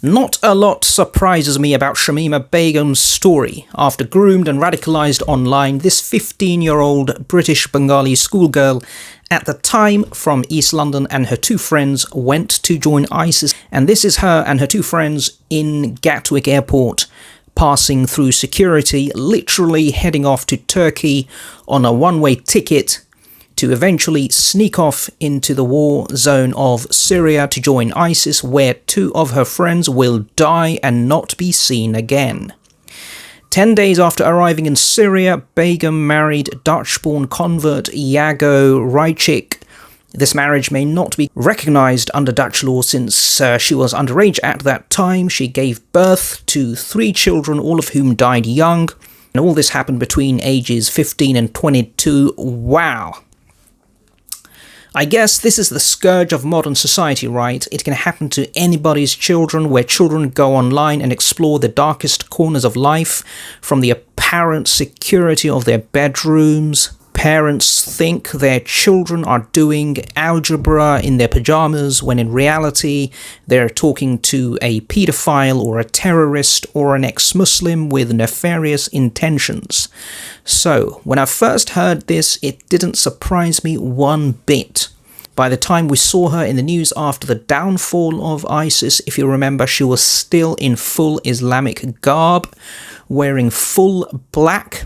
Not a lot surprises me about Shamima Begum's story. After groomed and radicalised online, this 15-year-old British Bengali schoolgirl at the time from East London and her two friends went to join ISIS. And this is her and her two friends in Gatwick Airport, passing through security, literally heading off to Turkey on a one-way ticket to eventually sneak off into the war zone of Syria to join ISIS, where two of her friends will die and not be seen again. 10 days after arriving in Syria, Begum married Dutch-born convert Jago Rijcik. This marriage may not be recognised under Dutch law since she was underage at that time. She gave birth to 3 children, all of whom died young. And all this happened between ages 15 and 22. Wow. I guess this is the scourge of modern society, right? It can happen to anybody's children, where children go online and explore the darkest corners of life, from the apparent security of their bedrooms. Parents think their children are doing algebra in their pajamas, when in reality they're talking to a paedophile or a terrorist or an ex-Muslim with nefarious intentions. So, when I first heard this, it didn't surprise me one bit. By the time we saw her in the news after the downfall of ISIS, if you remember, she was still in full Islamic garb, wearing full black.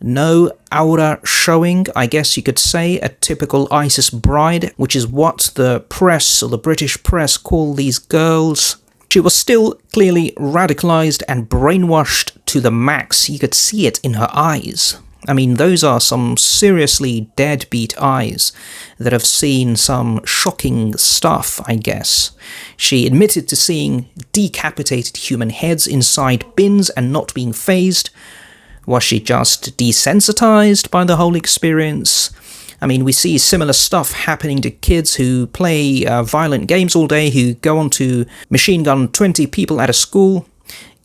No aura showing, I guess you could say, a typical ISIS bride, which is what the press, or the British press, call these girls. She was still clearly radicalised and brainwashed to the max. You could see it in her eyes. I mean, those are some seriously deadbeat eyes that have seen some shocking stuff, I guess. She admitted to seeing decapitated human heads inside bins and not being fazed. Was she just desensitized by the whole experience? I mean, we see similar stuff happening to kids who play violent games all day, who go on to machine gun 20 people at a school.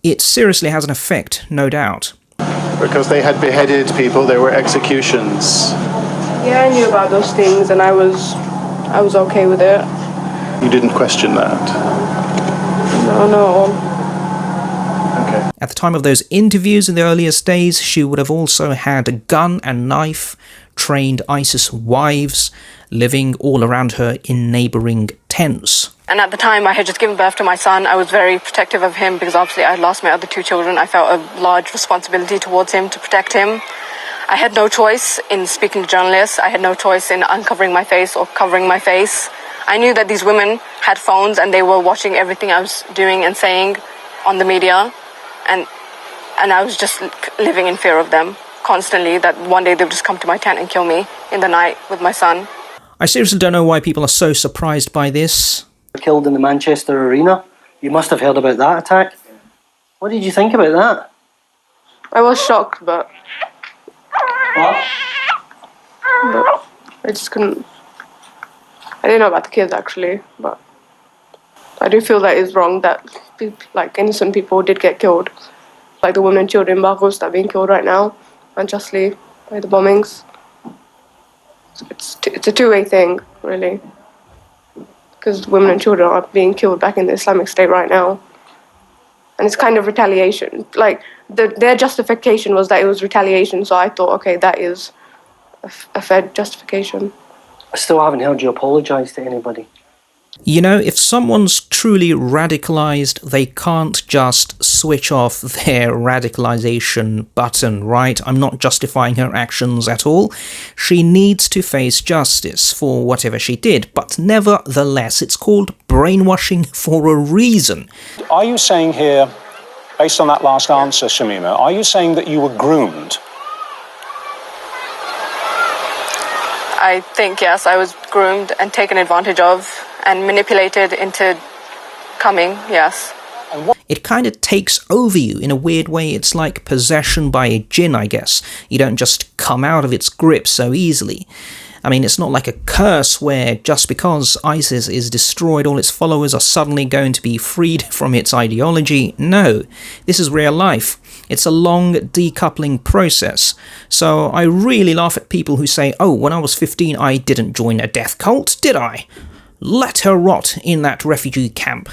It seriously has an effect, no doubt. Because they had beheaded people, there were executions. Yeah, I knew about those things and I was okay with it. You didn't question that? No. Okay. At the time of those interviews in the earliest days, she would have also had a gun and knife, trained ISIS wives living all around her in neighbouring tents. And at the time I had just given birth to my son. I was very protective of him because obviously I had lost my other 2 children. I felt a large responsibility towards him to protect him. I had no choice in speaking to journalists. I had no choice in uncovering my face or covering my face. I knew that these women had phones and they were watching everything I was doing and saying on the media. And I was just living in fear of them constantly, that one day they would just come to my tent and kill me in the night with my son. I seriously don't know why people are so surprised by this. Killed in the Manchester Arena. You must have heard about that attack. What did you think about that? I was shocked, but What? I just couldn't. I didn't know about the kids actually, but I do feel that it's wrong that innocent people did get killed. Like the women and children in Baghuz that are being killed right now, unjustly, by the bombings. It's a two-way thing, really. Because women and children are being killed back in the Islamic State right now. And it's kind of retaliation. Like, their justification was that it was retaliation, so I thought, okay, that is a fair justification. I still haven't heard you apologise to anybody. You know, if someone's truly radicalized, they can't just switch off their radicalization button, right? I'm not justifying her actions at all. She needs to face justice for whatever she did, but nevertheless, it's called brainwashing for a reason. Are you saying here, based on that last answer, Shamima, are you saying that you were groomed? I think, yes, I was groomed and taken advantage of and manipulated into coming, yes. It kind of takes over you in a weird way. It's like possession by a jinn, I guess. You don't just come out of its grip so easily. I mean, it's not like a curse where just because ISIS is destroyed, all its followers are suddenly going to be freed from its ideology. No, this is real life. It's a long decoupling process. So I really laugh at people who say, oh, when I was 15, I didn't join a death cult, did I? Let her rot in that refugee camp.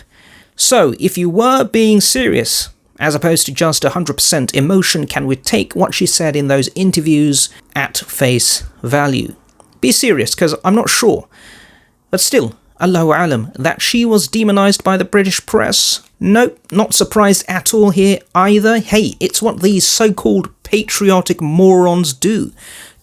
So, if you were being serious, as opposed to just 100% emotion, can we take what she said in those interviews at face value? Be serious, because I'm not sure. But still, Allahu Alam, that she was demonized by the British press? Nope, not surprised at all here either. Hey, it's what these so-called patriotic morons do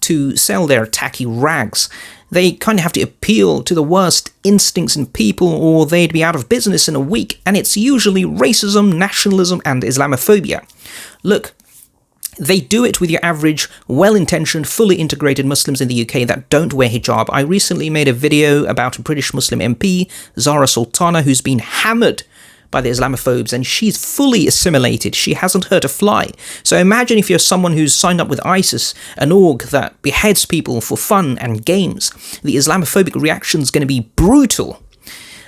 to sell their tacky rags. They kind of have to appeal to the worst instincts in people or they'd be out of business in a week, and it's usually racism, nationalism and Islamophobia. Look, they do it with your average, well-intentioned, fully integrated Muslims in the UK that don't wear hijab. I recently made a video about a British Muslim MP, Zara Sultana, who's been hammered by the Islamophobes, and she's fully assimilated. She hasn't hurt a fly. So imagine if you're someone who's signed up with ISIS, an org that beheads people for fun and games. The Islamophobic reaction's going to be brutal.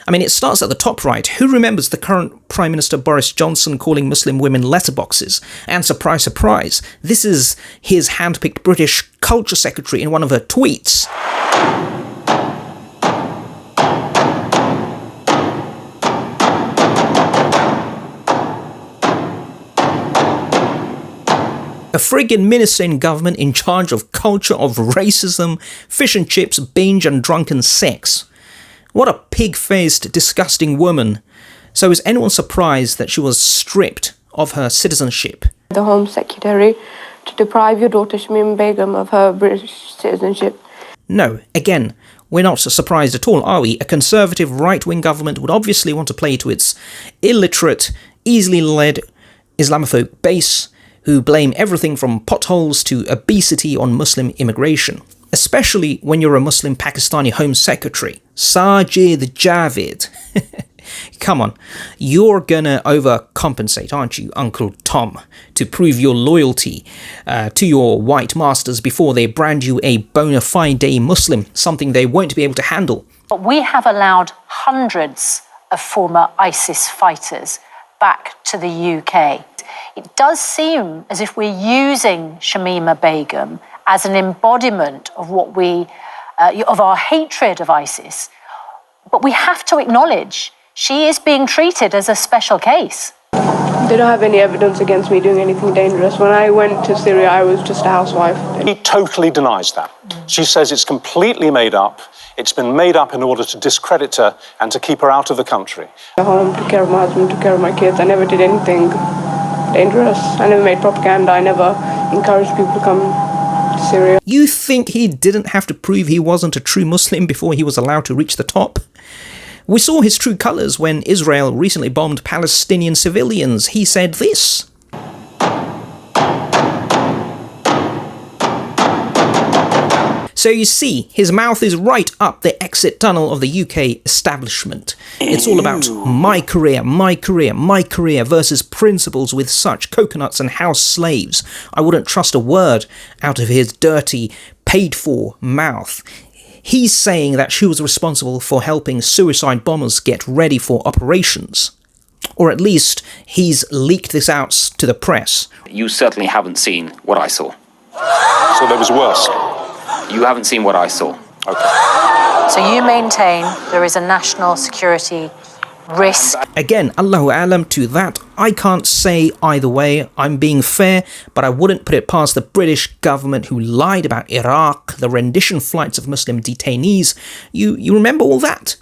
I mean, it starts at the top right. Who remembers the current Prime Minister Boris Johnson calling Muslim women letterboxes? And surprise, surprise, this is his handpicked British Culture Secretary in one of her tweets. A friggin' minister in government in charge of culture, of racism, fish and chips, binge and drunken sex. What a pig-faced, disgusting woman. So is anyone surprised that she was stripped of her citizenship? The Home Secretary to deprive your daughter Shamima Begum of her British citizenship. No, again, we're not surprised at all, are we? A conservative right-wing government would obviously want to play to its illiterate, easily led Islamophobe base, who blame everything from potholes to obesity on Muslim immigration. Especially when you're a Muslim Pakistani Home Secretary, Sajid Javid. Come on, you're gonna overcompensate, aren't you, Uncle Tom, to prove your loyalty to your white masters before they brand you a bona fide Muslim, something they won't be able to handle. But we have allowed hundreds of former ISIS fighters back to the UK. It does seem as if we're using Shamima Begum as an embodiment of what of our hatred of ISIS. But we have to acknowledge she is being treated as a special case. They don't have any evidence against me doing anything dangerous. When I went to Syria, I was just a housewife. He totally denies that. She says it's completely made up. It's been made up in order to discredit her and to keep her out of the country. I home, took care of my husband, took care of my kids. I never did anything dangerous. I never made propaganda. I never encouraged people to come Syria. You think he didn't have to prove he wasn't a true Muslim before he was allowed to reach the top? We saw his true colours when Israel recently bombed Palestinian civilians. He said this. So you see, his mouth is right up the exit tunnel of the UK establishment. It's all about my career, my career, my career versus principles with such coconuts and house slaves. I wouldn't trust a word out of his dirty, paid-for mouth. He's saying that she was responsible for helping suicide bombers get ready for operations. Or at least, he's leaked this out to the press. You certainly haven't seen what I saw. So there was worse. You haven't seen what I saw. Okay. So you maintain there is a national security risk. Again, Allahu Alam to that. I can't say either way. I'm being fair, but I wouldn't put it past the British government who lied about Iraq, the rendition flights of Muslim detainees. You remember all that?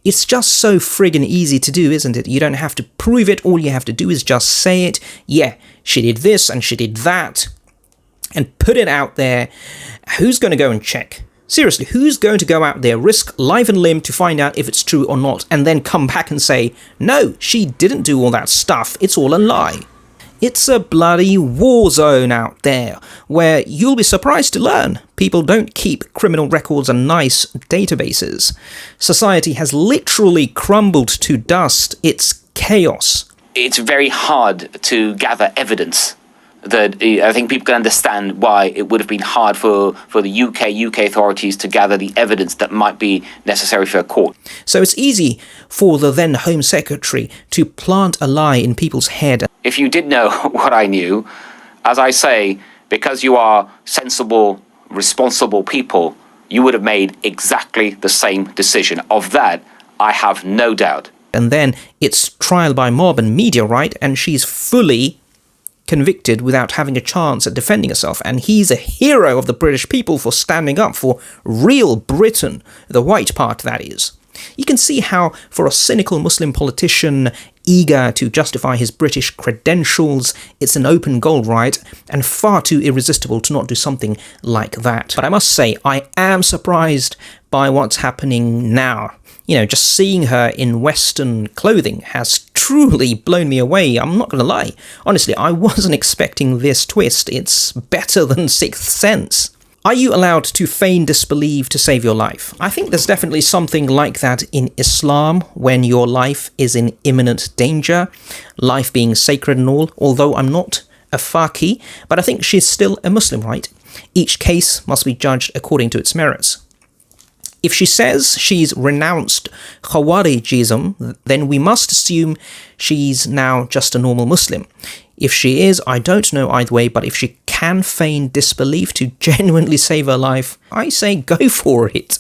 It's just so friggin' easy to do, isn't it? You don't have to prove it. All you have to do is just say it. Yeah, she did this and she did that. And put it out there. Who's going to go and check? Seriously, who's going to go out there, risk life and limb to find out if it's true or not, and then come back and say, no, she didn't do all that stuff, it's all a lie. It's a bloody war zone out there, where you'll be surprised to learn people don't keep criminal records and nice databases. Society has literally crumbled to dust. It's chaos. It's very hard to gather evidence. That I think people can understand why it would have been hard for the UK authorities to gather the evidence that might be necessary for a court. So it's easy for the then Home Secretary to plant a lie in people's head. If you did know what I knew, as I say, because you are sensible, responsible people, you would have made exactly the same decision. Of that, I have no doubt. And then it's trial by mob and media, right? And she's fully convicted without having a chance at defending herself. And he's a hero of the British people for standing up for real Britain, the white part, that is. You can see how, for a cynical Muslim politician eager to justify his British credentials, it's an open goal, right? And far too irresistible to not do something like that. But I must say, I am surprised by what's happening now. You know, just seeing her in Western clothing has truly blown me away. I'm not going to lie. Honestly, I wasn't expecting this twist. It's better than Sixth Sense. Are you allowed to feign disbelief to save your life? I think there's definitely something like that in Islam when your life is in imminent danger, life being sacred and all, although I'm not a faqih, but I think she's still a Muslim, right? Each case must be judged according to its merits. If she says she's renounced Khawarijism, then we must assume she's now just a normal Muslim. If she is, I don't know either way, but if she can feign disbelief to genuinely save her life, I say go for it.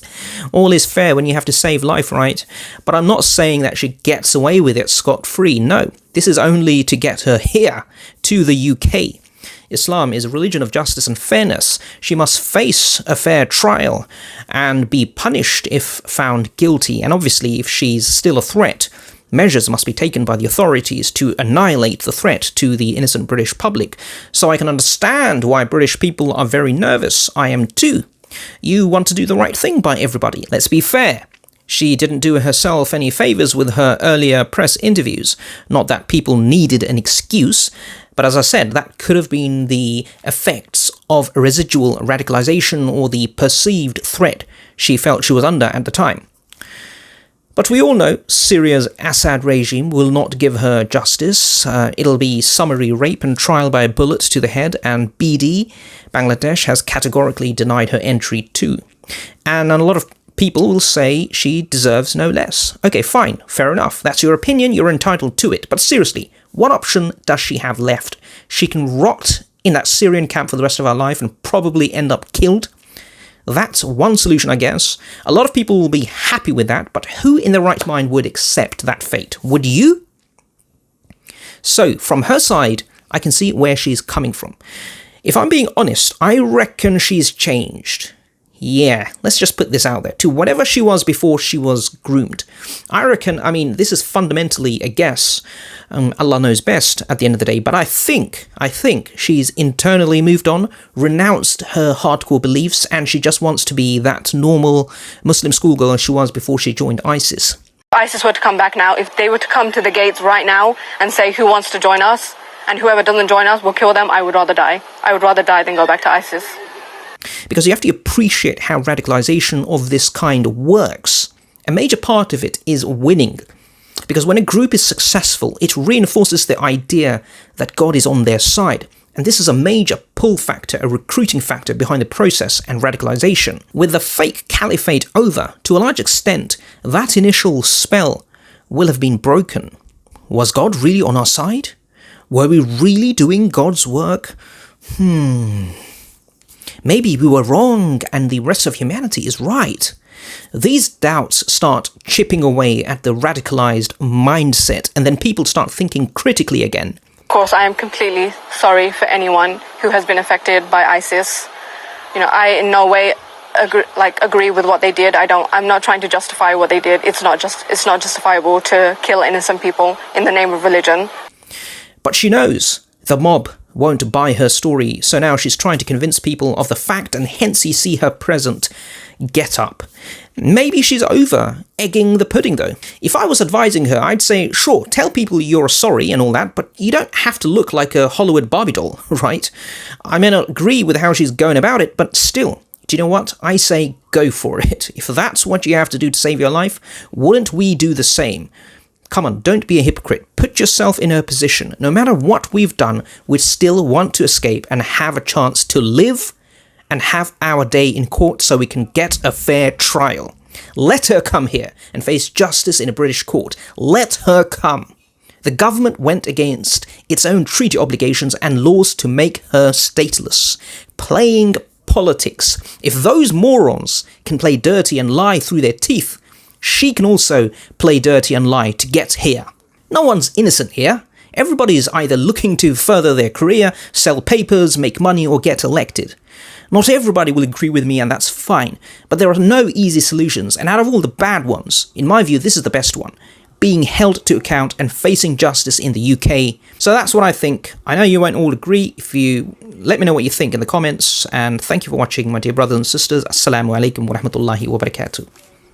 All is fair when you have to save life, right? But I'm not saying that she gets away with it scot-free. No, this is only to get her here, to the UK. Islam is a religion of justice and fairness. She must face a fair trial and be punished if found guilty. And obviously, if she's still a threat, measures must be taken by the authorities to annihilate the threat to the innocent British public. So I can understand why British people are very nervous. I am too. You want to do the right thing by everybody. Let's be fair. She didn't do herself any favours with her earlier press interviews. Not that people needed an excuse, but as I said, that could have been the effects of residual radicalisation or the perceived threat she felt she was under at the time. But we all know Syria's Assad regime will not give her justice. It'll be summary rape and trial by a bullet to the head, and BD, Bangladesh, has categorically denied her entry too. And a lot of people will say she deserves no less. Okay, fine, fair enough. That's your opinion, you're entitled to it. But seriously, what option does she have left? She can rot in that Syrian camp for the rest of her life and probably end up killed. That's one solution, I guess. A lot of people will be happy with that, but who in their right mind would accept that fate? Would you? So, from her side, I can see where she's coming from. If I'm being honest, I reckon she's changed. Yeah, let's just put this out there, to whatever she was before she was groomed. I reckon, this is fundamentally a guess. Allah knows best at the end of the day, but I think she's internally moved on, renounced her hardcore beliefs, and she just wants to be that normal Muslim schoolgirl she was before she joined ISIS. If ISIS were to come back now, if they were to come to the gates right now and say who wants to join us, and whoever doesn't join us, we'll kill them, I would rather die. I would rather die than go back to ISIS. Because you have to appreciate how radicalization of this kind works. A major part of it is winning. Because when a group is successful, it reinforces the idea that God is on their side. And this is a major pull factor, a recruiting factor behind the process and radicalization. With the fake caliphate over, to a large extent, that initial spell will have been broken. Was God really on our side? Were we really doing God's work? Maybe we were wrong and the rest of humanity is right. These doubts start chipping away at the radicalized mindset, and then people start thinking critically again. Of course, I am completely sorry for anyone who has been affected by ISIS. I in no way agree with what they did. I'm not trying to justify what they did. It's not justifiable to kill innocent people in the name of religion. But she knows the mob won't buy her story, so now she's trying to convince people of the fact, and hence you see her present get up. Maybe she's over egging the pudding though. If I was advising her, I'd say, sure, tell people you're sorry and all that, but you don't have to look like a Hollywood Barbie doll, right? I may not agree with how she's going about it, but still, do you know what? I say go for it. If that's what you have to do to save your life, wouldn't we do the same? Come on, don't be a hypocrite. Put yourself in her position. No matter what we've done, we still want to escape and have a chance to live and have our day in court so we can get a fair trial. Let her come here and face justice in a British court. Let her come. The government went against its own treaty obligations and laws to make her stateless. Playing politics. If those morons can play dirty and lie through their teeth, she can also play dirty and lie to get here. No one's innocent here. Everybody is either looking to further their career, sell papers, make money, or get elected. Not everybody will agree with me, and that's fine, but there are no easy solutions, and out of all the bad ones, in my view, this is the best one: being held to account and facing justice in the UK. So that's what I think. I know you won't all agree. If you let me know what you think in the comments, and thank you for watching, my dear brothers and sisters. Assalamu alaikum wa rahmatullahi wa barakatuh.